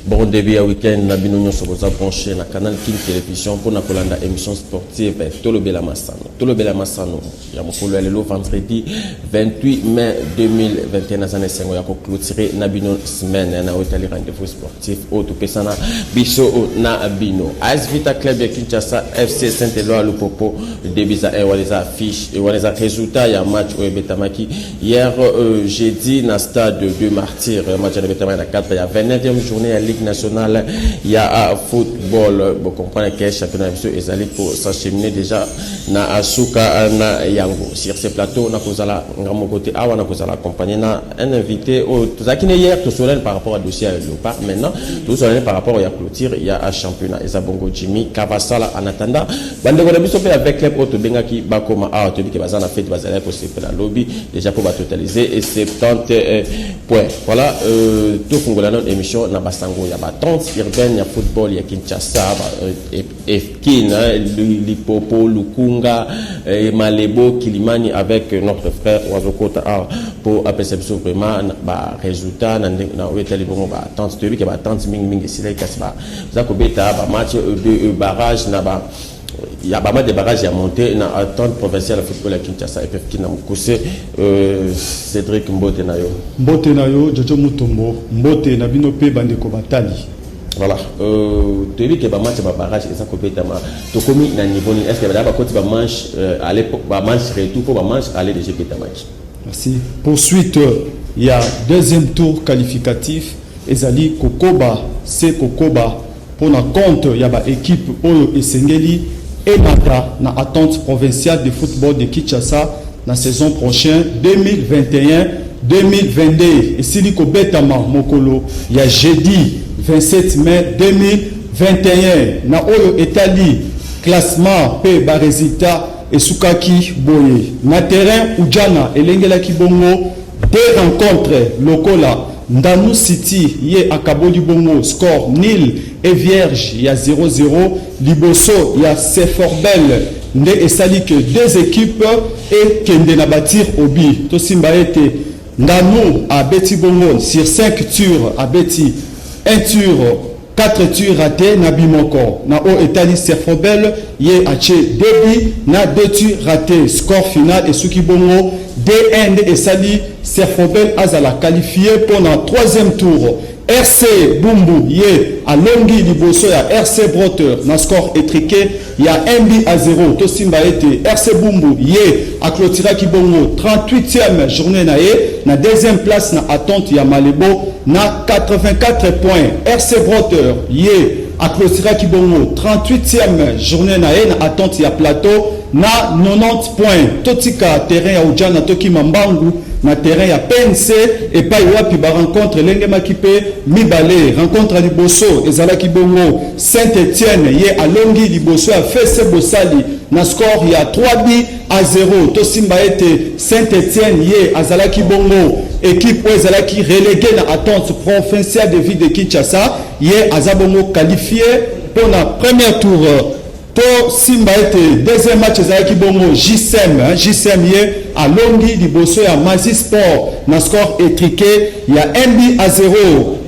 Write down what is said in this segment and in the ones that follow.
Bon début à week-end, na binonyo sokoza branché na canal King Télévision pour na kolanda émission sportive Tolobela Massano. Tolobela Massano, ya mokolo lelo vendredi 28 mai 2021 na zane sengo ya ko clôturer na bino semaine na hôtel rendez-vous sportif au Tupesana biso na bino. AS Vita Club ya Kinshasa FC Saint-Éloi Lupopo début za waliza affiche et waliza résultat ya match au Betamaki hier jeudi na stade de Martyrs match de Betamaki na 4 ya 29e journée à Ligue nationale, il y a football. Vous comprenez que le championnat est allé pour s'acheminer déjà na Asuka na Yango. Sur ce plateau, on a causé la côté A, on a causé l'accompagner na un invité au Zakine hier, tout seul par rapport à dossier Léopard. Maintenant, tout seul par rapport à la clôture, il y a un championnat. Et Zabongo Jimmy, Kavasala en attendant. Bande de biso avec club auto Bengaki Bakoma A, tu qui bazana fait bazala pour se faire la lobby déjà pour totaliser et 70 points. Voilà, tout Congola notre émission na Basango. Il y a tente urbaine, il y a football, il y a Kinshasa, Efkin, Lipopo, Lukunga, Malebo, Kilimani avec notre frère Oazokota pour apercevoir vraiment bah résultat na wetelibongo ba tente de que ba tente ming sila kasba zakobeta ba match de barrage na ba il y a pas mal de barrages à monter dans attente provinciale de football à Kinshasa et qui n'a mukuse Cédric Mbote nayo Jojo Mutombo Mbote na bino pe bandeko batali. Voilà, tu dis que ba match ba barrage et ça complètement to commis na niveau est-ce que ba côté ba manche à l'époque ba manche retour pour ba manche aller de GP match. Merci. Poursuite, il y a deuxième tour qualificatif ezali Kokoba pour na compte il y a ba équipe Oyo Esengeli et na attente provinciale de football de Kinshasa la saison prochaine 2021-2022 et si Betama Mokolo il y a jeudi 27 mai 2021 na Oyo Etali classement pe ba résultat et Sukaki Boye na terrain Ujana Elengela Kibongo deux rencontres lokola Ndanu City ye akaboli bongo score nil et vierge il y a 0-0 Liboso il y a Seforbel nde esali que deux équipes et kende na batir obi to simba ete Ndanu a beti bongo sur 5 tours a beti 1 tour 4 tours ratés na bimoko na o etali Seforbel ye ache debi na 2 tours ratés score final et suki bongo DN et Sali Serfobel Azala qualifié pour le troisième tour. RC Bumbu Ye à Longi Liboso ya RC Broteur na score étriqué il y a 1-0 to simba été RC Bumbu Ye à clôtura Kibongo 38e journée na ye na deuxième place na attente ya Malebo na 84 points. RC Broteur Ye à clôtura Kibongo 38e journée na ye na attente ya Plateau na 90 points. Totika terrain ya Ujana Toki Mambangu na terrain ya PNC et pas wapi ba rencontre Lenge Makipe Mibale rencontre Liboso ezala Kibongo Saint-Étienne ye alongi Liboso a fait Bosali na score ya 3-0 to simba ete Saint-Étienne ye azala Kibongo équipe ezala ki relégué na attente provinciale de ville de Kinshasa ye azabongo qualifié pour la premier tour. To simba ete deuxième match ezalaki bongo JSM ye à Longi Liboso ya Mazi Sport na score étriqué il y a 1-0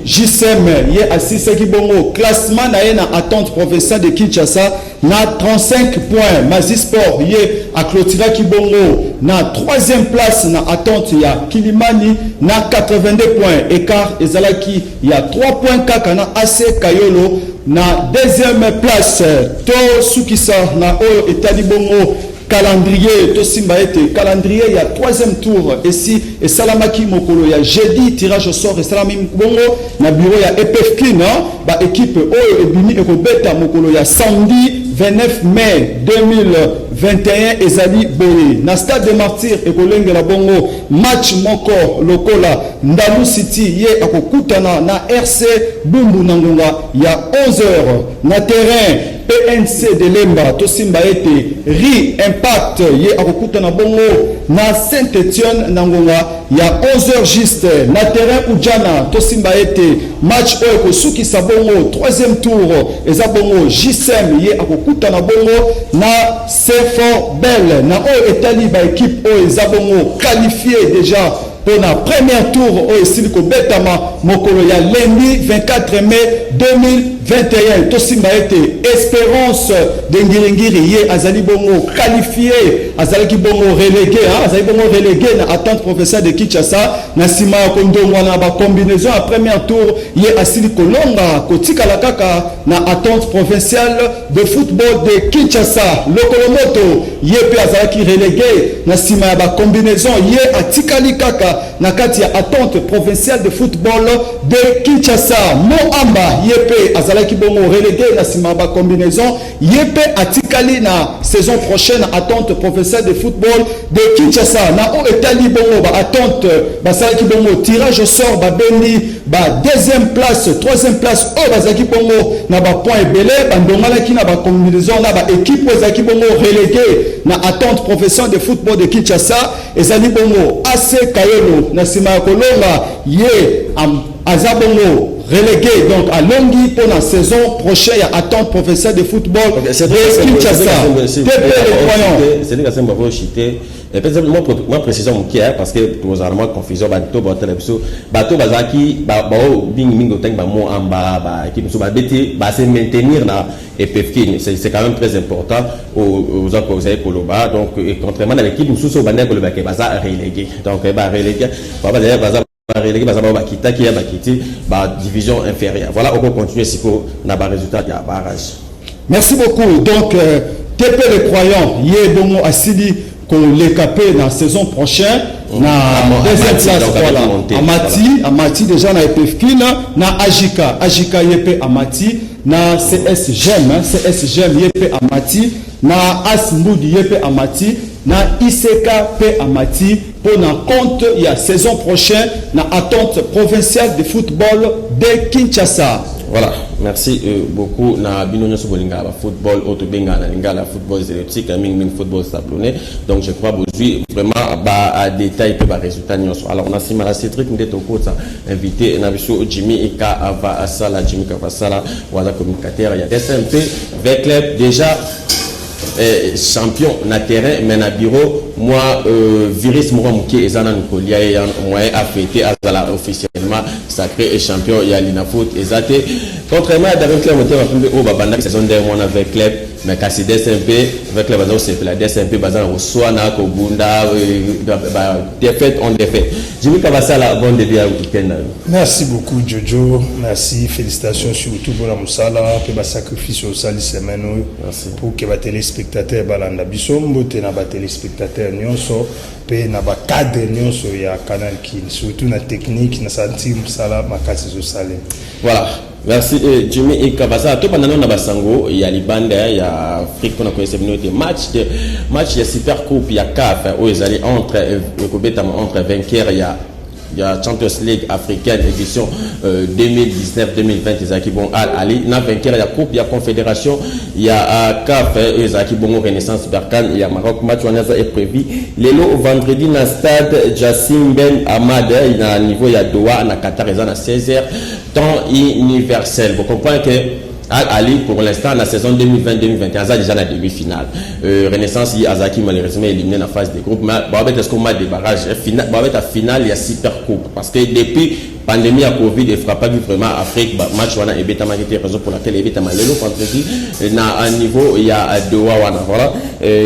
JSM ye asisaki bongo classement na ye na attente provinciale de Kinshasa na 35 points. Mazi Sport ye a clôturaki bongo na troisième place na attente ya Kilimani na 82 points écart ezalaki il y a 3 points kaka na AC Kayolo na deuxième place. To sukisa na Oyo Etali bongo calendrier to simba ete calendrier il y a troisième tour ici et Salamaki Mokolo ya jeudi tirage au sort et Salami bongo na bureau ya EPFKIN ba équipe Oyo ebimi ekobeta Mokolo ya samedi 29 mai 2021 ezali boye na stade de Martyrs ekolenge la bongo match moko lokola Ndanu City ye akokutana na RC Bumbu Nangonga ya 11h na terrain PNC de Lemba to simba ete Ri Impact ye akokutana bongo na Saint-Étienne Nangonga ya 11h juste na terrain Ujana to simba ete match oyo kosukisa bongo troisième tour eza bongo JSM ye akokutana bongo na Seforbel na oyo etali ba équipe oyo eza bongo qualifié déjà pour la première tour au Siliko Betama Mokolo ya lundi 24 mai 2021. Tosimba ete Espérance de Ngirengiri ye azali bongo qualifié, azali ki bongo relégué, azali bongo relégué na attente professeur de Kinshasa na sima kondongwa na ba combinaison à première tour ye asili kolonga kotika la kaka na attente provinciale de football de Kinshasa. Lokolomoto ye pe azali ki relégué na sima ya ba combinaison ye atikali kaka na kati ya attente provinciale de football de Kinshasa. Moamba ye pe azali ki bongo relégué na sima ya ba combinaison ye pe atikali na saison prochaine attente professeur de football de Kinshasa. Na o etali bongo ba attente basali ki bongo tirage au sort ba bendi ba deuxième place, troisième place o bazaki bongo na ba point ebele bandongala ki na ba combinaison na ba équipe ezaki bongo relégué na attente professeur de football de Kinshasa ezali bongo AC Kayelo na sima ya kolonga ye azabongo relégué donc à Longi pour la saison prochaine à attente professeur de football de Kinshasa. Et peut-être moi précision mon qui parce que pour allemands confusion bateau bateau bazaki bing mingo teng ba mo amba ba équipe so ba beti ba se maintenir na EPFK c'est quand même très important aux opposés Koloba donc contrairement à l'équipe sous so bané Koloba qui baza relégué donc ba relégué baza relégué baza ba kita qui a ba kiti ba division inférieure. Voilà on peut continuer si ko na ba résultat ya barrage. Merci beaucoup. Donc TP les croyants yé bongo asidi qu'on les capé dans la saison prochaine na deuxième place voilà Amati déjà na EPFK na Ajika yep Amati na CS Gem yep Amati na Asmoudi yep Amati na ICK P Amati pour na compte il y a saison prochaine na attente provinciale de football de Kinshasa. Voilà, merci beaucoup na bino nyoso bolinga ba football otobenga na lingala football zérotique ming football sablonné. Donc je crois aujourd'hui vraiment ba détail pe ba résultat nyoso. Alors on a simala Cédric Ndeto Kota invité na biso Jimmy Eka ava asala Jimmy Kavasala wala communicateur il y a SMP avec club déjà champion na terrain mais na bureau moi virus moi muke ezana nkolia ya moyen a fêter azala officiellement sacré et champion ya lina foot ezate contrairement à David Club moteur au babanda saison dernière on avec club mais kasi DSMP avec le bazar c'est la DSMP bazar au soana ko bunda défaite on défaite Jimmy Kavasala bon début à week-end. Merci beaucoup Jojo, merci, félicitations surtout pour la musala pour le sacrifice au sali semaine pour que les téléspectateurs balanda bisombo te na ba téléspectateurs nyonso pe na ba cadre nyonso ya Canal King surtout na technique na santi musala makasi zo sale. Voilà. Merci Jimmy et Kavasa. Tout pendant na basango il y a libanda il y a Afrique qu'on a connu ces minutes match de super coupe il y a CAF où ils allaient entre vainqueurs il y a Champions League africaine édition 2019-2020 ils bon Al Ali na vainqueur il y a coupe il y a confédération il y a CAF ils bon Renaissance Berkane il y a Maroc match on est prévu lelo vendredi na stade Jassim Ben Ahmad il a niveau il y a Doha na Qatar ils à 16h temps universel vous comprenez que Al Ali pour l'instant la saison 2020-2021 ça déjà la demi-finale Renaissance il Azaki malheureusement éliminé dans la phase des groupes mais est-ce qu'on a des barrages final finale il y a super coupe parce que depuis pandémie à Covid il frappe pas vraiment Afrique match wana et beta magité raison pour laquelle beta malelo vendredi na un niveau il y a Doha wana voilà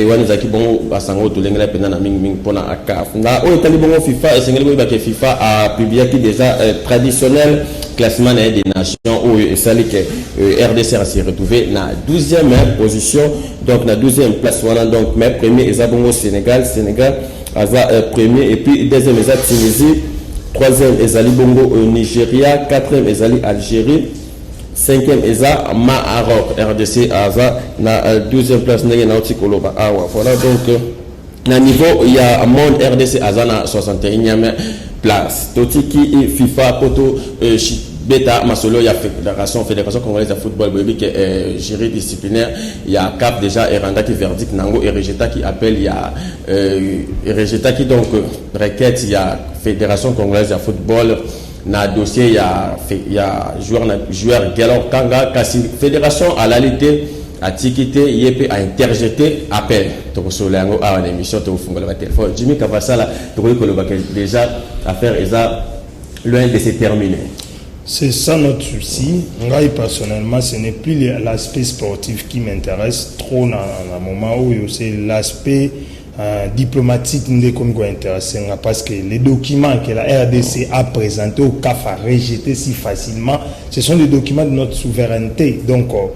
wana zaki bon basango to lengela pena na ming pona akaf na o etali bon FIFA et sengeli ba que FIFA a publié qui déjà traditionnel classement des nations où c'est que RDC s'est retrouvé na 12e position donc na 12e place voilà donc mais premier Ezabongo Sénégal Aza premier et puis deuxième Ezab Tunisie troisième Ezali Bongo Nigeria quatrième Ezali Algérie cinquième Eza Maroc RDC Aza na 12e place na Koloba voilà donc na niveau il y a monde RDC Aza na 61e place Totiki et FIFA Poto Beta Masolo il y a fédération congolaise de football qui est jury disciplinaire il y a CAP déjà et Randa qui verdict Nango et Regeta qui appelle il y a Regeta qui donc requête il y a fédération congolaise de football na dossier il y a joueur Galon Kanga Kassi fédération à la lutte Atikité, Yépe a interjeté appel. Donc, sur l'émission, tu as fait le téléphone. Jimmy Kavassala, tu as déjà affaire loin de se terminer. C'est ça notre souci. Moi, personnellement, ce n'est plus l'aspect sportif qui m'intéresse trop dans le moment où c'est l'aspect diplomatique qui m'intéresse. Parce que les documents que la RDC a présentés au CAF a rejeté si facilement, ce sont des documents de notre souveraineté. Donc, donc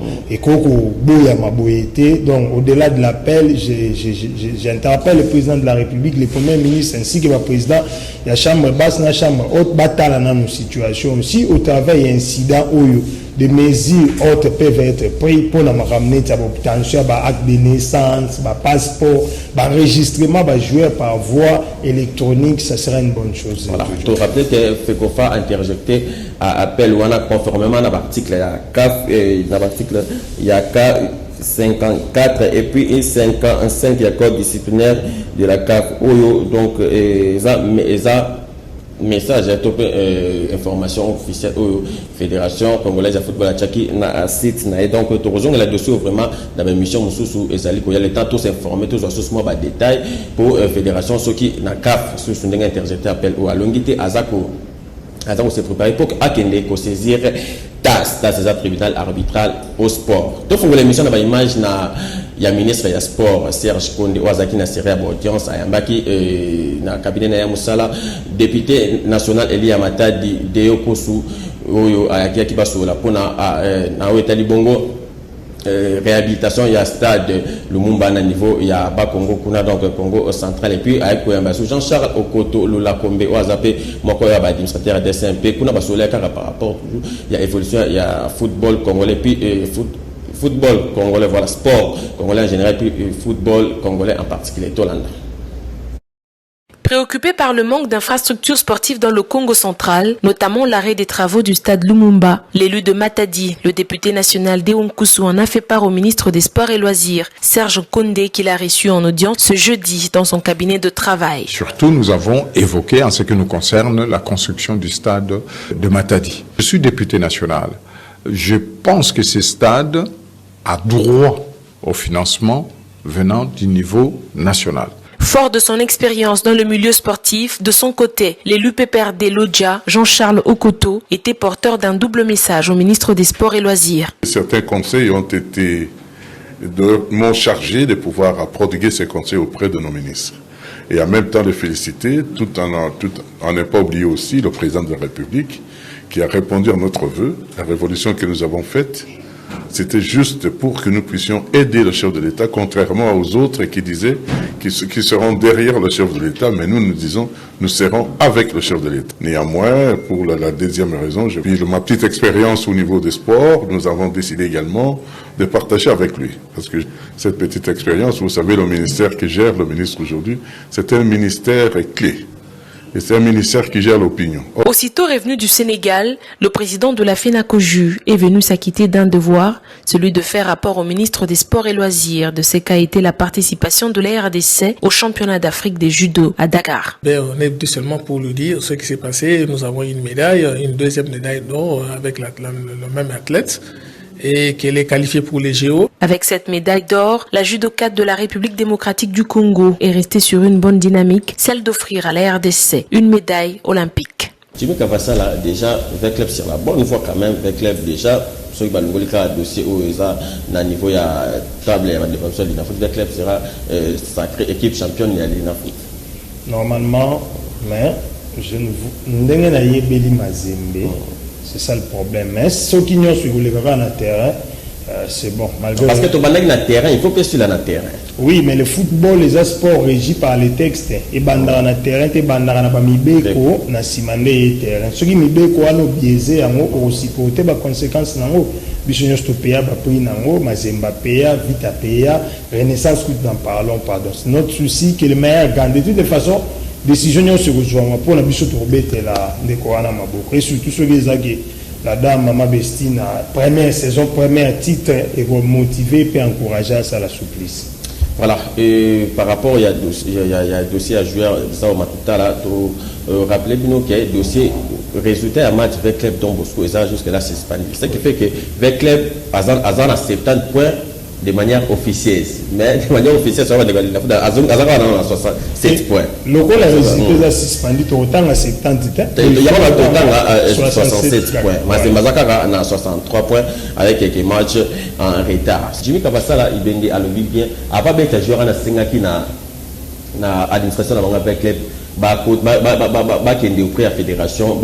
au-delà de l'appel, j'interpelle le président de la République, le premier ministre ainsi que le président de la Chambre basse, la Chambre haute, bataille dans nos situations. Si au travers d'incidents où des mesures autres peuvent être prises pour nous ramener à l'obtention d'acte de naissance, de passeport, d'enregistrement de joueurs par voie électronique, ça serait une bonne chose. Voilà. Je te rappelle que FECOFA a interjecté à appel ou conformément à l'article il y a 54 et puis 55 il y a code disciplinaire de la CAF. Donc, message information officielle fédération congolaise de football à Tchaki na site na donc tourisme la dossier vraiment dans la mission mususu ezali ko ya le temps tous informer tous sur moi détail pour fédération ceux qui na CAF sur son interjeté appel ou alongité azako se préparer pour akende ko saisir TAS c'est un tribunal arbitral au sport. Donc faut l'émission na ba image na ya ministre ya sport Serge Konde Wazaki na série audience ayambaki na cabinet na ya Musala député national Elia Matadi Deo Kosu oyo ayaki basola pona na wetali bongo réhabilitation ya stade Lumumba na niveau ya ba Congo kuna donc Congo central et puis avec Jean-Charles Okoto Lolakombe Wazape moko ya ba administrateur de SMP kuna basola par rapport ya évolution ya football congolais puis football congolais, voilà, sport congolais en général, puis football congolais en particulier, Tolanda. Préoccupé par le manque d'infrastructures sportives dans le Congo central, notamment l'arrêt des travaux du stade Lumumba, l'élu de Matadi, le député national Deonkusu en a fait part au ministre des Sports et Loisirs, Serge Konde, qu'il a reçu en audience ce jeudi dans son cabinet de travail. Surtout, nous avons évoqué, en ce qui nous concerne, la construction du stade de Matadi. Je suis député national. Je pense que ce stade a droit au financement venant du niveau national. Fort de son expérience dans le milieu sportif, de son côté, l'élu PPRD Lodja, Jean-Charles Okoto, était porteur d'un double message au ministre des Sports et Loisirs. Certains conseils m'ont chargé de pouvoir prodiguer ces conseils auprès de nos ministres. Et en même temps de féliciter, tout en ne pas oublier aussi le président de la République qui a répondu à notre vœu, la révolution que nous avons faite. C'était juste pour que nous puissions aider le chef de l'État, contrairement aux autres qui disaient qu'ils seront derrière le chef de l'État, mais nous disons, nous serons avec le chef de l'État. Néanmoins, pour la deuxième raison, ma petite expérience au niveau des sports, nous avons décidé également de partager avec lui. Parce que cette petite expérience, vous savez, le ministère que gère le ministre aujourd'hui, c'est un ministère clé. Et c'est un ministère qui gère l'opinion. Aussitôt revenu du Sénégal, le président de la FENACOJU est venu s'acquitter d'un devoir, celui de faire rapport au ministre des Sports et Loisirs de ce qu'a été la participation de la RDC au championnat d'Afrique des judo à Dakar. On est venu seulement pour lui dire ce qui s'est passé. Nous avons une médaille, une deuxième médaille d'or avec le même athlète, et qu'elle est qualifiée pour les JO. Avec cette médaille d'or, la judokate de la République démocratique du Congo est restée sur une bonne dynamique, celle d'offrir à la RDC une médaille olympique. Jimmy Kavassala déjà avec club sur la bonne voie quand même avec club déjà ce qui va nous donner un dossier où ils ont niveau ya table et de fonction de club sera sacré équipe championne il y a l'INAFOOT. Normalement, mais je ne veux pas Beli Mazembe. C'est ça le problème. Mais ceux qui n'ont sur le terrain, c'est bon. Malgré parce que tu vas na terrain, il faut que tu sois na terrain. Oui, mais le football, les sports régis par les textes. Et bandara na terrain, te bandara na ba mibeko na simande terrain. Ceux qui mibeko ano biaisé ango aussi porter ba conséquences nango. Bisogno stopper ba prix nango, Mazemba paya, Vita paya, Renaissance coup d'en parlons pardon. C'est notre souci que le meilleur gagne. De toute façon, décision se rejoint pour la biso torbete la décorana maboko et surtout ceux qui ont la dame Mama Bestina première saison premier titre et motiver et encourager ça la souplesse. Voilà, et par rapport il y a dossier à jouer ça au matuta là to rappeler bien que dossier résultat à match avec club Don Bosco et ça jusque là c'est pas ce qui fait que avec club Azan à 70 points de manière officieuse. Mais de manière officieuse, ça va dégager la foot. Azaka on a 67 points. Le goal a résulté suspendu autant à 70 il y a pas 67 points. Mazaka a 63 points avec quelques matchs en retard. Jimmy Kabasala il bengi à l'obi bien. A pas bête joueur na singaki na administration na banga club. Kende auprès de la fédération,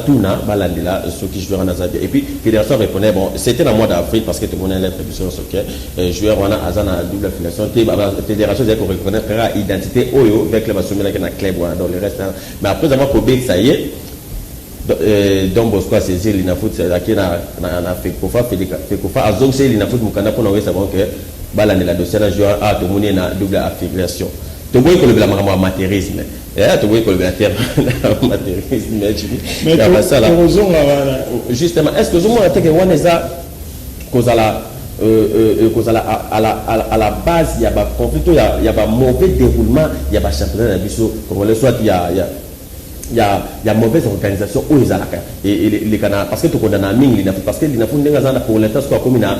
Tuna, Balandela, ceux qui jouent en Azabia. Et puis, la fédération répondait, bon, c'était le mois d'avril parce que tout le monde a l'impression que joueur on a Azana double affiliation. La fédération disait qu'on reconnaît l'identité Oyo avec le Basomina qui est dans le club, dans le reste. Mais après avoir probé que ça y est, Don Bosco a saisi l'Inafoot, c'est là qu'il a fait Fekofa, a donc c'est l'Inafoot Mukanda pour nous savoir que Balandela dossier d'un joueur a tout le monde a double affiliation. Tu vois que le amatérisme. Tu vois que le amatérisme. Mais justement, est-ce que je me dis que on est à la base, il y a un conflit, il y a un mauvais déroulement, il y a un championnat congolais, soit il y a mauvaise organisation où ils ont les canards. Parce que tu connais un ming, parce que l'Inafout n'est pas pour l'instant, comme a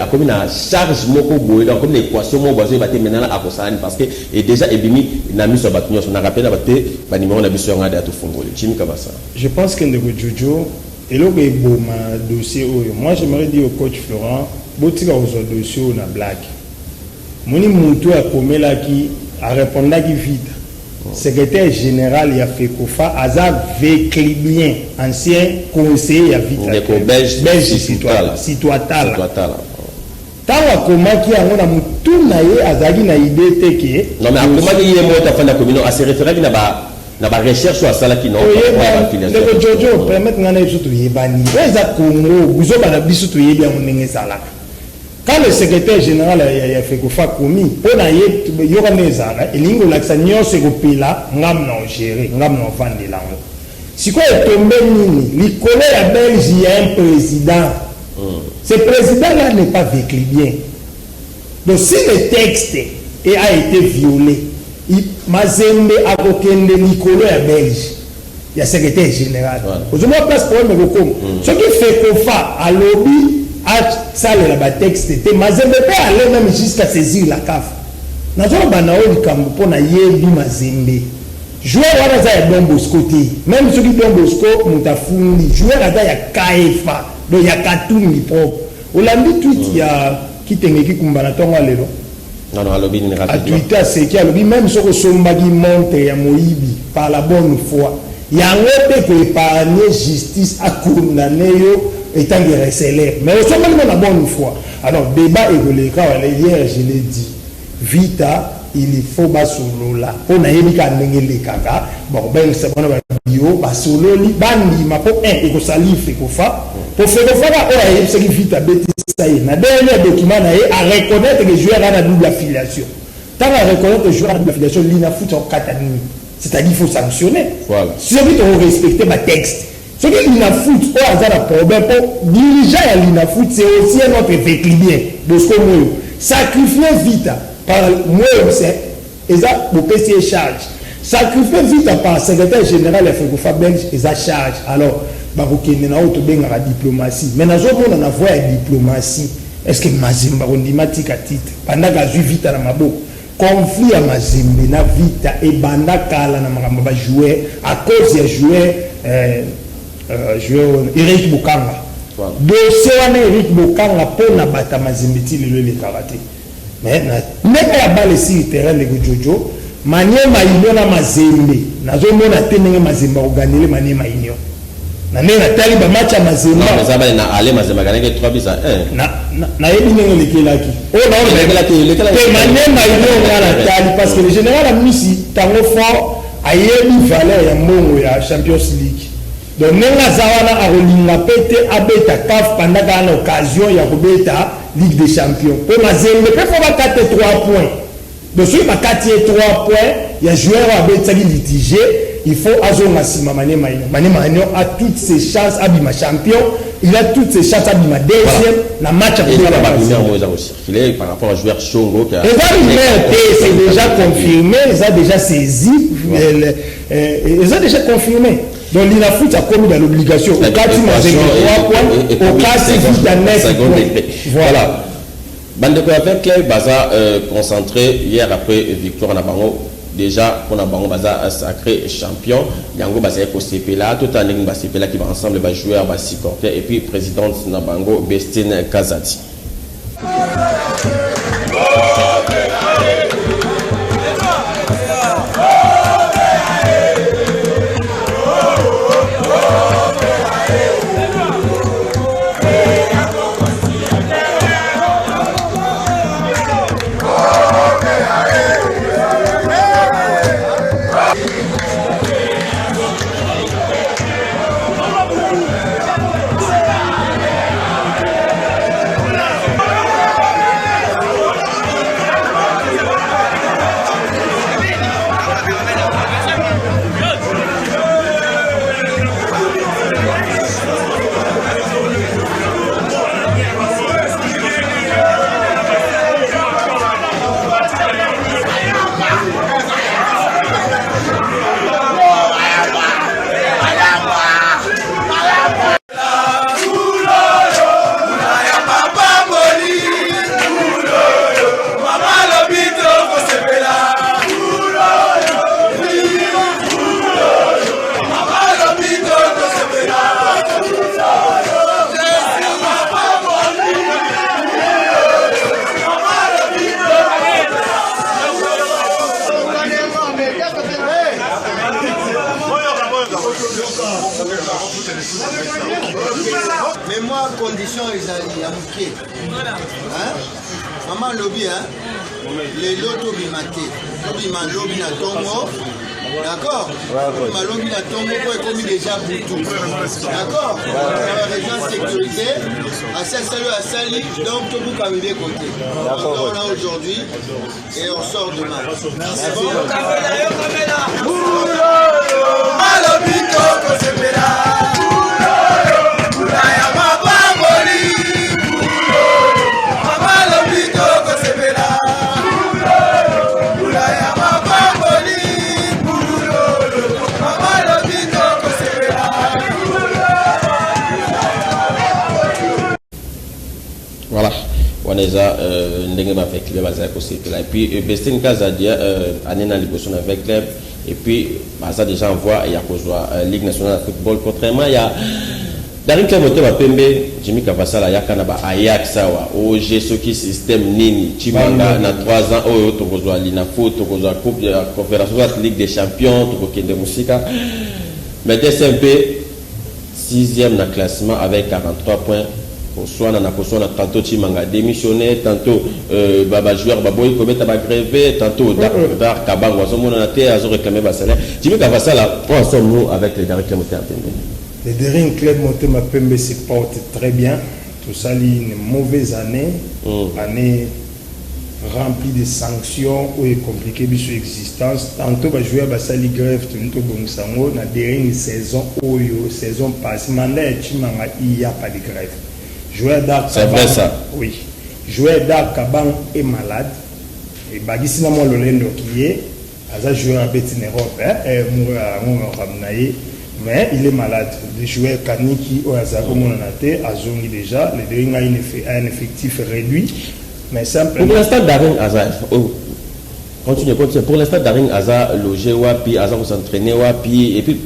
comme une charge moko boy donc comme l'équation mo bozo baté maintenant à kosani parce que et déjà ebimi na miso batunyo on a rappelé baté ba numéro na biso ngada to fongoli chimi kabasa. Je pense que ndeko Jojo et là que boma dossier moi j'aimerais dire au coach Florent botika aux dossier na blague moni mutu a komela ki a répondre qui vite secrétaire général il a fait Kofa Azak Véclibien ancien conseiller à vite belge citoyen tawa comment qui a on a mutu na ye azaki na idée teke non mais comment il est mort à fin de la commune à se référer na ba recherche sur ça là qui non le Jojo permettre ngana biso to yebani eza Congo buzo bana biso to yebi on ndenge sala quand le secrétaire général a fait Kofa commis on a yoka nezala elingo laksa nyose ko pila ngam na gérer ngam na vendre là si quoi est tombé nini likolo ya Belge il y a un président. Ce président-là n'est pas Véclibien. Donc si le texte a été violé, Mazembe a kokende Nicolo à Belge, il y a secrétaire général. Aujourd'hui, on place pour me comme ce qui fait Kofa à lobby a ça le texte était Mazembe peut aller même jusqu'à saisir la CAF. Nous avons banao du camp pour na yebi Mazembe. Joueur wana za Don Bosco même ceux qui Don Bosco mutafundi joueur ada ya Kaefa. Donc il y a Katoumi propre. On l'a mis tweet il y a qui tenait qui kumbana tonga lelo. Non non lobby ni rapide. À Twitter c'est qui a lobby même sur Sombagi monte ya Moibi par la bonne foi. Il y a un autre qui épargner justice à condamner yo étant des recélèbres. Mais au sommet de la bonne foi. Alors débat et le hier je l'ai dit. Vita il faut bas solo là. On a yébi ka ndengele kaka. Bon ben c'est bon bio bas solo li bandi ma po un eko salif eko fa. Pour faire le faire, on a eu vite à bêtiser ça. Na dernier document à reconnaître que les joueurs ont double affiliation. Tant à reconnaître que les joueurs ont double affiliation, l'INAFOOT en Catalogne. C'est-à-dire qu'il faut sanctionner. Voilà. Si vous avez respecté ma texte. Ce que l'INAFOOT a un problème pour diriger à l'INAFOOT, c'est aussi un autre Véclibien. Bosco Moyo. Sacrifier vite par Moyo, c'est ça pour PC charge. Sacrifier vite par le secrétaire général de la belge, c'est ça charge. Alors, bakokende na auto benga la diplomatie mais nazo mona na voie ya diplomatie est-ce que Mazembe ondima tika titre pendant que azui vita na maboko conflit ya Mazembe na vita et banda kala na makambo ba joueur à cause ya joueur Eric Bokanga dossier wana Eric Bokanga pona bata Mazembe ti lelo le karaté mais neka ya balle sur terrain de Jojo maniema ilona Mazembe nazo mona tenenge Mazembe organiser maniema union na nena tali ba match Mazembe non ça va na aller Mazembe gagner 3 buts à 1 na yebi ngene lekelaki oh non lekelaki manema ilona ngala tali parce que le général amisi tango fort ayebi valeur ya mbongo ya Champions League donc nenga zawana a rolinga pete abeta CAF pendant une occasion ya kobeta Ligue des Champions pour Mazembe peut faut ba 4 3 points donc si ba 4 3 points ya joueur abeta litigé il faut azonga sima Manema a toutes ses chances à bima champion il a toutes ses chances à bima deuxième la match à il est par rapport à joueur Chongo qui a c'est déjà confirmé ils ont déjà saisi ils ont déjà confirmé Donc l'INAFOOT a commis dans l'obligation. Au cas où il a 3 points, au cas où il a 9 points. Voilà. Bandeko avec les Baza concentré hier après victoire Nabango. Déjà, on a Bango Baza sacré champion. Yango Baza est au CPLA. Tout en ligne, CPLA qui va ensemble, va jouer à Bassicorté. Et puis, présidente Nabango, Bestine Kazati. Mais moi, condition est à moquer. Maman lobby, les lots bimaté. Lobby na tongo. D'accord? Ma lobby na tongo pour commis déjà pour tout. D'accord? La région sécurité, à Sali, donc tout le monde a mis côté. On est là aujourd'hui et on sort demain. C'est bon? Voilà, on est à ndenge ba fait club bazako c'est là et puis Bestine Kazadia anena liboso avec club et puis ça déjà envoie il y a kozwa Ligue nationale de football contrairement il y a Darin Club Moto Bapembe Jimmy Kavasala yakana ba Ajax sawa OG soki système nini Chimanga na 3 ans oyo to kozwa l'INAFOOT to kozwa coupe de la confédération de Ligue des champions to kokende musika mais DSMP 6e na classement avec 43 points. Soit on a tantôt Chimanga démissionné, tantôt Baba joueur Baboy commettre à gréver, tantôt Dar Kabang, on a été à réclamer Bassalin. Jimmy Kavasala, où en sommes-nous avec les derniers clubs Motema? Les derniers clubs Motema Pembe se portent très bien. Tout ça, une mauvaise année, année remplie de sanctions où est compliqué sur l'existence. Tantôt va jouer à Bassali grève, tantôt Bonsango, la dernière saison, saison passée, mandat Chimanga, il n'y a pas de grève. Joueur d'Arc c'est vrai ça? Oui. Joueur d'Arc Kabang est malade. Et Bagisina Mololendo qui est, un joueur à Betin Europe, mais il est malade. Le joueur Kaniki ou Azako Monanate a zongi déjà. Le dernier a un effectif réduit. Mais simplement. Pour l'instant, Darin Azar, continue. Pour l'instant, Darin Azar logé Wapi, Azar s'entraîner Wapi, et puis.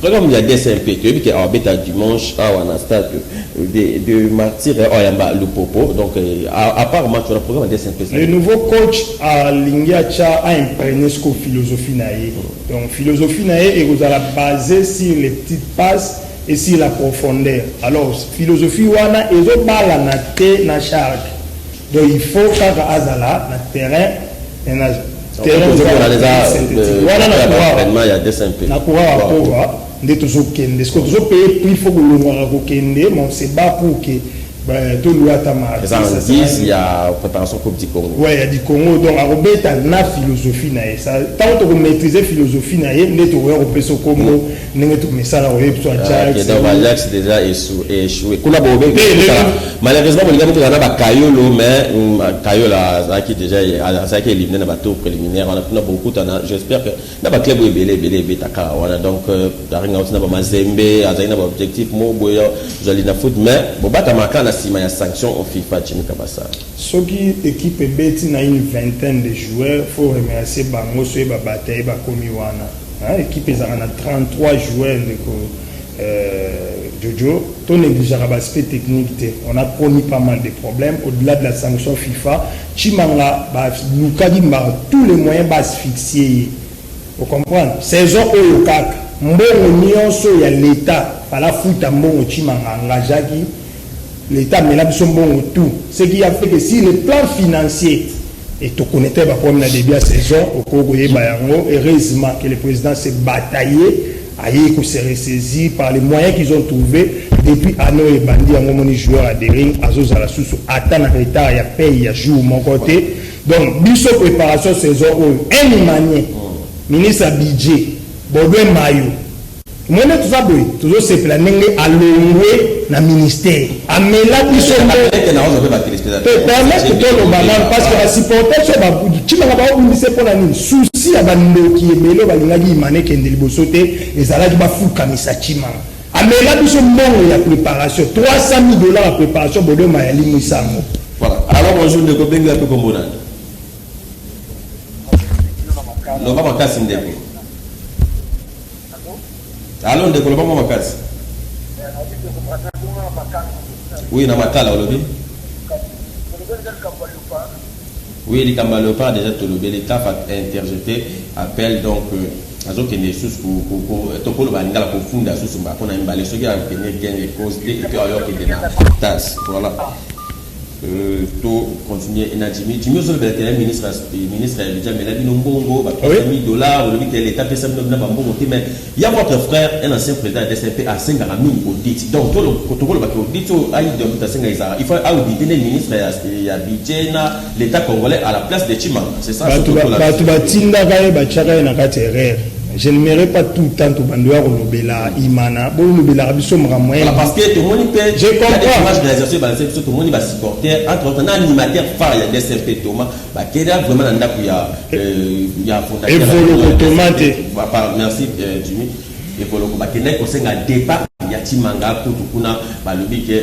Comme il y a des SMP qui ont été dimanche à un stade de martyr le Popo. Donc, à part match, le programme des SMP. Le nouveau coach à Lingacha a imprégné ce philosophie naïe. Donc, philosophie naïe, et vous allez baser sur les petites passes et sur la profondeur. Alors, philosophie wana, ils ont pas la naté na charge. Donc, il faut qu'à Azala, na terrain, na terrain, il y a des SMP. Nde toujours kende. Est-ce que toujours payer prix faut que l'on va kende, mais on se bat pour que tout le monde ça en 10, il y a préparation Coupe du Congo. Oui, il y a du Congo. Donc, à Robert, tu as la philosophie. Tant que tu maîtrises la philosophie, tu as au Congo, tu as ça dans Ajax. Donc, Ajax déjà échoué. Malheureusement, il y a Kayolo, mais Kayolo, qui déjà est éliminé dans le tour préliminaire. On a beaucoup de temps. J'espère que dans le club, il y a des Takara. Donc, il y a un Mazembe, il y a un objectif, Jolina Foot, mais il y a une sanction au FIFA. Ce qui équipe Betty a une vingtaine de joueurs, il faut remercier Bango, Soye, Bataille, Bakomiwana. L'équipe a 33 joueurs. Jojo, ton négligeable aspect technique, on a connu pas mal de problèmes. Au-delà de la sanction FIFA, Chimanga, tous les moyens d'asphyxier. Vous comprenez? Saison au Yokak, Mbongo Nyonso, il y a l'État, par la foot à Mbongo Chimanga, Ngajaki. L'État met là bon tout. Ce qui a fait que si le plan financier et tu connais pas comme la début de saison au Congo heureusement que le président s'est bataillé à y se ressaisir par les moyens qu'ils ont trouvés depuis Ano et Bandi en moment joueur à Dering Azos à la sous attendre retard il y a paye il y a jour mon côté donc biso préparation saison un manier ministre budget Baudouin Mayo moi tout ça toujours se planning à l'ongwe na ministère amela biso permettre que le banane parce que la supporter sur ba tu m'as pas oublié pour la nini souci à bando qui est melo balingaki mané kende liboso te ezalaki ba fuka misachima amela biso mbongo ya préparation $300,000 à préparation bodo mayali musango voilà alors bonjour de kobenga to kombona no ba makasi ndeko allons de Colombo Makasi. Oui, na Makala aujourd'hui. Oui, les Kambalopard déjà tout le CAF a interjeté appel donc azo kende sous pour tokolo bangala pour funda sous mba pona mbale soki a tenir gain les causes et que ayo ke dena tas voilà. To continuer énergie tu mieux sur le ministre il dit mais là bino mbongo ba $300,000 ou le l'État peut simplement na mbongo mais il y a votre frère un ancien président de SNP à 5 audit donc tout le protocole ba audit aïe de ta 5 il faut auditer le ministre il y a budget na l'État congolais à la place de Chimanga c'est ça tout ba tinda ka ba chaka na ka terre. Je ne mérite pas tout le temps tout bandoua Rolobela, Imana, bon Rolobela, Rabisson Ramoyen. Parce que tout le monde peut. Je comprends. Il y a des images de tout le monde va supporter. Entre autres, un animateur phare, il y a des SMP Thomas. Qui est vraiment dans le il y a fondation. Évolue Thomas. Merci Jimmy. Évolue. Qui n'est qu'au sein d'un départ, il y a Timanga pour tout le monde. Le but que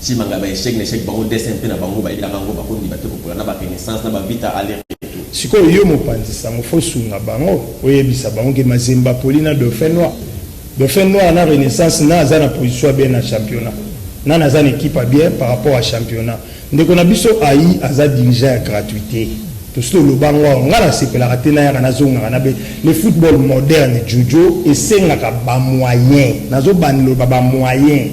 Timanga va échec, n'échec, bango des SMP na bango, il y a bango, bango, il va te pour la renaissance, na vite à aller. Siko yo mopanzisa mofosunga bango oyebisa bango ke Mazemba Polina Dauphin Noir na renaissance na azana position bien na championnat na azana équipe bien par rapport à championnat ndeko na biso ayi aza dirigeant à gratuité tout ce le bango ngala sepela ratena ya na zonga na le football moderne Jojo et sengaka ba moyen nazo banilo ba moyen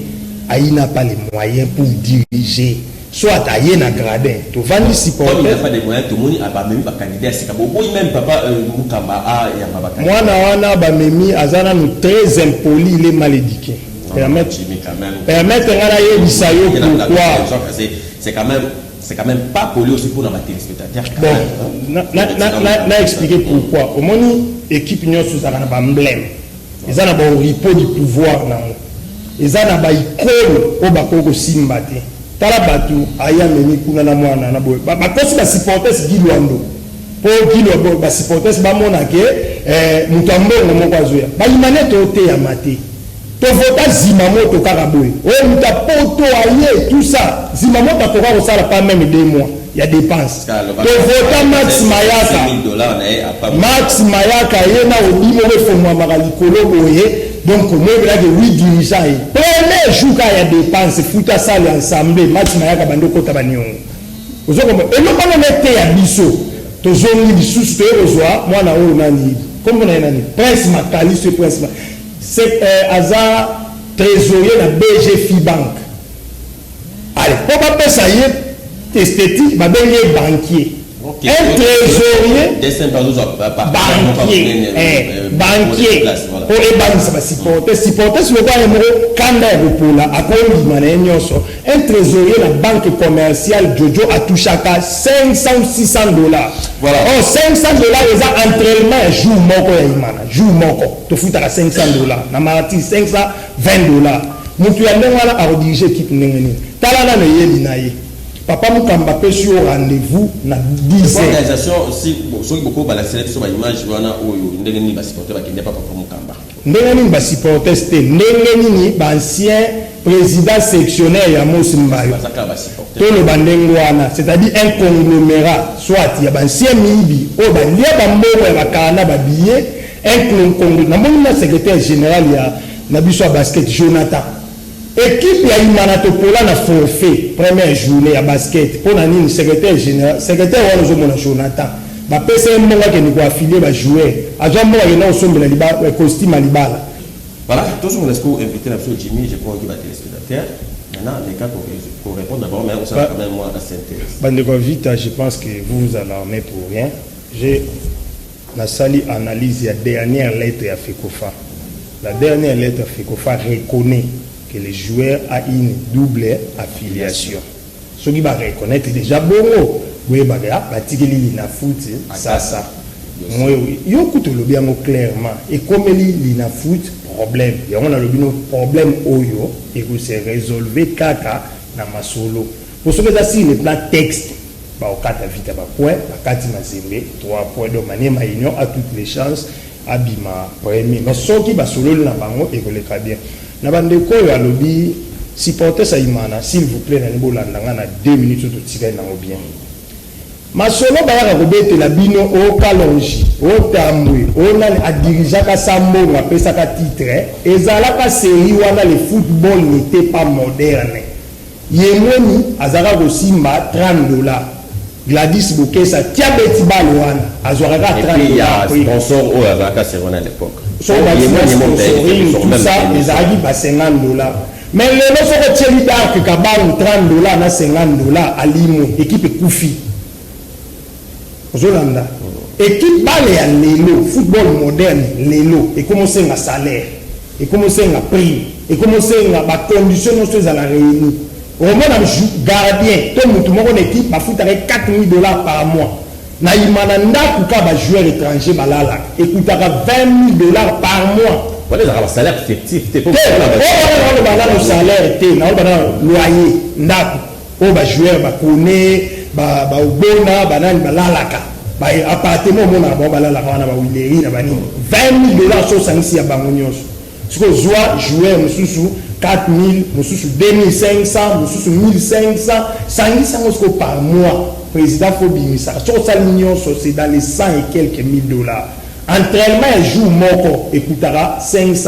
ayi n'a pas les moyens pour diriger soit à Yéna Gradin, tu vas nous supporter. Il n'y a pas de moyens, tout le monde a pas même pas candidat. C'est comme même papa Mukamba a y a pas candidat. Moi na ba memi azana nous très impoli, il est mal éduqué. Permettre ngana ye bisayo pourquoi c'est quand même pas poli aussi pour nos téléspectateurs. Bon, na expliquer pourquoi. Au moins équipe union sous azana ba emblème. Ils ont ba repos du pouvoir na. Ils ont ba icône au bakoko simbate. Tala batu aya meni kuna na mwana na boy ba kosi ba supporters Gilwando po Gilwando ba supporters ba mona ke mutambo ngomoko azoya ba imane to te ya mate to vota zimamoto kaka boy o mutapoto aye tout ça zimamoto to ko sala pas même 2 mois il y a dépenses to vota Max Mayaka yena odimo we fo mwa magalikolo boye. Donc, nous avons 8 dirigeants. Premier jour, il y a des dépenses, foot à salle ensemble, Max Mayaka Bando Kotabanion. Vous avez compris? Et nous avons été à Bissot. Tous les sous moi, comme vous avez dit, Prince Makali, ce Prince Makali. C'est Hazard, trésorier de la BGFI Bank. Allez, pour pas ça y est, esthétique, il va banquier. Un trésorier, banquier, pour les banques, ça va supporter sur le point un trésorier, la banque commerciale Jojo a touché à 500 ou 600 $. Voilà. Oh, 500 $, ils ont entraînement, jour moko, tu fous à 500 $. Na marati 520 $. Mutu ya ndengwana a redirigé équipe ndengeni. Talana ne yeli na ye. Papa Mukamba peut sur rendez-vous na 10 heures. L'organisation aussi ceux qui beaucoup balancer sur l'image wana oyo ndengeni ba supporter ba kende papa Mukamba. Ndengeni ba supporter c'était ndengeni ni ancien président sectionnaire ya Mosimbayo. Tout le bandengwana, c'est-à-dire un conglomérat, soit il y a ancien mibi, o ba lia ba mbongo ya bakana ba billet, un conglomérat. Na mon secrétaire général ya na biso basket Jonathan. Équipe ya Imanato Pola na forfait première journée à basket pour nani secrétaire général secrétaire wala zo mona Jonathan ba pesa mbonga ke ni ko affilier ba joueur aja mbonga ke na osombela liba costume libala. Voilà, tous on laisse inviter la monsieur Jimmy, je crois qu'il va téléspectateur. Maintenant les cas pour répondre d'abord mais on s'en quand même moi à s'intéresser. Bandeko vite, je pense que vous vous alarmez pour rien. J'ai la sali analyse la dernière lettre à Fekofa. La dernière lettre à Fekofa reconnaît que les joueurs a une double affiliation. Ce qui va reconnaître déjà bon, oui, particulièrement na foot, ça. Moi, il y a un bien clairement. Et comme il y a un foot, problème. Il y a un problème oyo et que c'est résolvé kaka na masolo. Pour ce que ça, si le plan texte, au 4 vite à point, à 4 mazembe, 3 points de manière union a toutes les chances. Abima premier mais ce qui va solo na bango et que le très bien na bande ko ya lobby supporter ça imana s'il vous plaît na bolanda na 2 minutes to tika na bien masolo ba ya robete la bino o kalonji o tambwe o na a dirigeant ka sambo na pesa ka titre ezala ka série wana le football n'était pas moderne yemoni azara ko simba $30 Gladys Bokessa tia beti balwana azoraka 30 $. Il y a sponsor au Azaka Serona à l'époque. So tout ça les agi ba $50. Mais le no so ko teli dark ka ba $30 na $50 alimo équipe Koufi. Ozolanda. Équipe bale ya lelo football moderne lelo et commencer na salaire et commencer na prix et commencer na ba conditions no so za la réunie. Au moins, gardien, tout le monde équipe va foutre avec $4 000 par mois. Na imananda kuka ba joueur étranger balala. Écoutera $20 000 par mois. Voilà, le salaire effectif. T'es pas le salaire, t'es na loyer, ndaku. O ba joueur ba connaît, ba obona, banani balalaka. Ba appartement mona ba balalaka na ba wileri na bani. $20 000 so sangisi ya bango nyonso. Siko joie joueur mususu 4 000, mususu 2 500, mususu 1 500, 100 par mois. Président Fobimisa, c'est dans les 100 et quelques $1000. Entraînement un jour moko écoutera $500.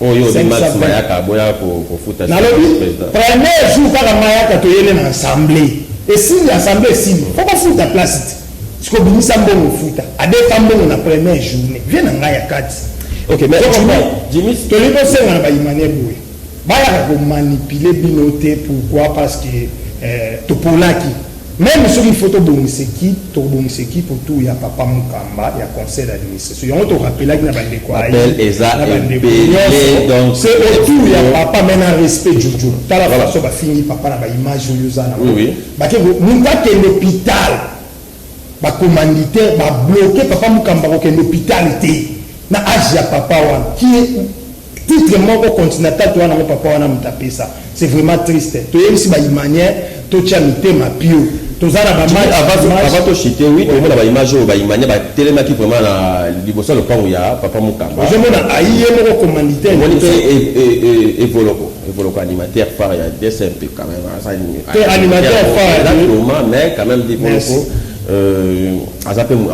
Oh yo, de Max Mayaka boya pour foutre. Premier jour par Mayaka to yele na assemblée. Et si l'assemblée si, faut pas foutre la place. Ce que Bimisa bon fouta. A des femmes on a première journée. Viens na ngaya kati. OK, mais Jimmy, to les conseils na ba imane boy. Baya ko manipuler binoté pourquoi parce que Topolaki même sur une photo Boniseki pour tout il y a papa Mukamba il y a conseil d'administration on te rappelle que na bande quoi donc c'est autour il y a papa maintenant respect Jojo ta la façon va finir papa na ba image yozana oui ba ke munga ke l'hôpital ba commanditaire ba bloquer papa Mukamba ko ke l'hôpital té na âge ya papa wan qui est titre moko continental to wana papa wana mutapé ça c'est vraiment triste to yesi ba imanière to chamité ma pio to zana ba match avant to chité oui to mona ba image ba imanière ba tellement qui vraiment na liboso le pont ya papa Mukamba je mona aïe moko commanditaire on est évolué animateur phare ya DSMP quand même ça animateur phare mais quand même développé azapé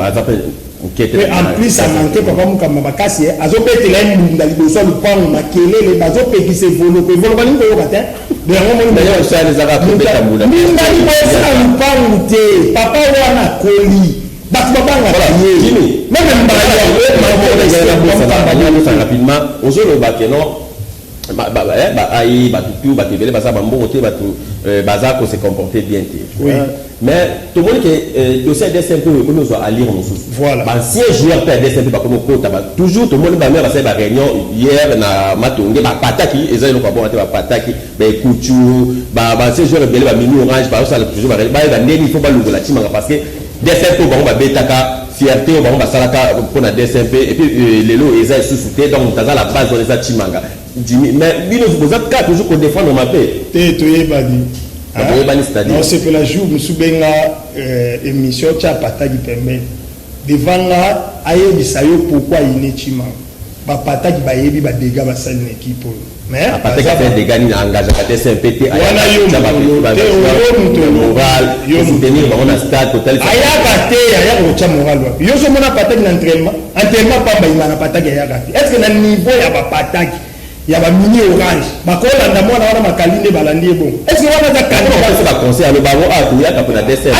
mais en plus ça manquait papa Mukamba bakasi azopetela mbunda liboso le pont makele les bazo pekise volo ko volo bani ko kata de ngomoni d'ailleurs ça les a peta mbunda mbunda liboso le pont te papa wana koli batu babanga yé même mbala rapidement ozolo bakeno se comporter bien. Mais tout le monde qui est dossier DSMP, nous à lire voilà. Si un joueur perd DSMP, toujours tout le monde va faire une réunion hier na Matonge, pataki, et ça ils ont pas bon pataki, couture, ces joueurs belé mini orange, ça toujours il faut pas l'ouvrir la team parce que DSMP va betaka fierté va salaka pour la DSMP et puis les lots ils sont sous-soutés donc dans la base de ça timanga. Mais nous vous êtes toujours qu'on défend nos mappés. Non, c'est que la jour nous soubenga émission tcha pataki permet devant là aye bisayo pourquoi il n'est chima ba pataki ba yebi ba dégâts ba sali l'équipe mais pataki fait des gars engagé à TSMPT voilà yo moral yo soutenir ba on a stade total aya kate aya ko tcha moral yo so mona pataki entraînement pas ba imana pataki aya kate est-ce que na niveau ya ba pataki il y a un mini orange. Ma colle en amont, on a ma caline balandi bon. Est-ce que on a des cadres? C'est pas conseil à le baron à tout, il y a un dessin.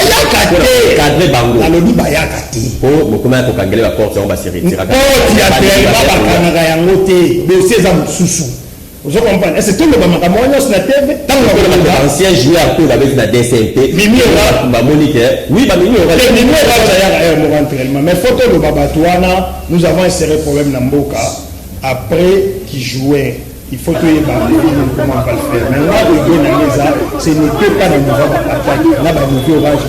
Cadre bango. Alors, il y a kate. Oh, beaucoup de gens qui ont la porte, on va se retirer. Oh, il y a des gens qui ont été dossiers à sous-sous. Vous comprenez? Est-ce que tout le monde a moyen sur la TV? Tant que l'ancien joueur qui avait la DSMP, Mimi Orange, ma Monique, oui, ma Mimi Orange. Mimi Orange, mais photo de Babatouana, nous avons inséré problème dans Mboka. Après qui jouait, il faut que les comment on va le faire. Maintenant, ce n'était pas le mouvement d'attaque. Là, il y a orange,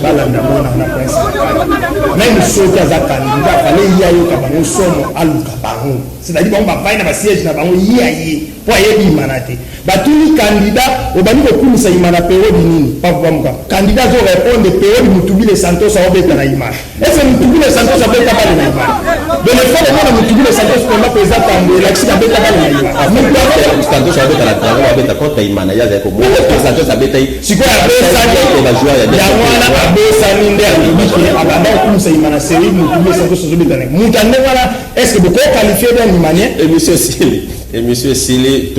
même sauter à candidat, il fallait y aller au sommet à l'Ukabaron. C'est-à-dire qu'on va pas y siège, y aller pour y manate. Tous les candidats, au bani de Koumisa Imana période nini, pas pour moi. Candidats ont répondu des périodes Moutoubi les Santos à Obeta Naïma. Est-ce que Moutoubi les Santos à Obeta Naïma? Mais le fait de voir Moutoubi les Santos qu'on a présenté en élection à Obeta Naïma. Santos à Obeta Naïma, Obeta contre Imana, il y a des problèmes. Santos à Obeta Naïma. Si quoi à Obeta Naïma, il y a un Obeta Naïma, Ababa Koumisa Imana, c'est Moutoubi les Santos à Obeta Naïma. Moutane, voilà, est-ce que vous pouvez qualifier d'un Imanien? Et monsieur Sili. Et monsieur Sili,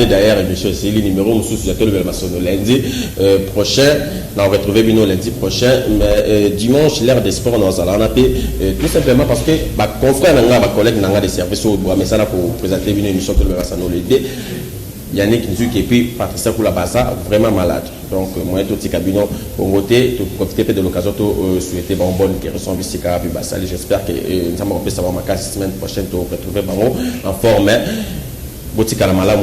d'ailleurs, monsieur Sili, numéro sous le lundi prochain. On va retrouver Bino lundi prochain. Mais dimanche, l'ère des sports, nous allons tout simplement parce que ma confrère, ma collègue, n'a des services au bois, mais ça pour présenter une émission que le lundi. Yannick Nzuki et puis Patricia Koulabassa, vraiment malade. Donc, moi, tout petit cabinet, pour voter, pour profiter de l'occasion, de souhaiter une bonne guérison viscérale. J'espère que nous allons savoir ma semaine prochaine pour retrouver en forme. Boti Kalamala,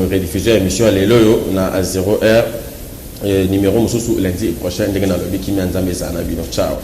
rediffuser l'émission, elle est là, à 0h, numéro, lundi prochain, dans le Biki Mianza Mezana. Ciao.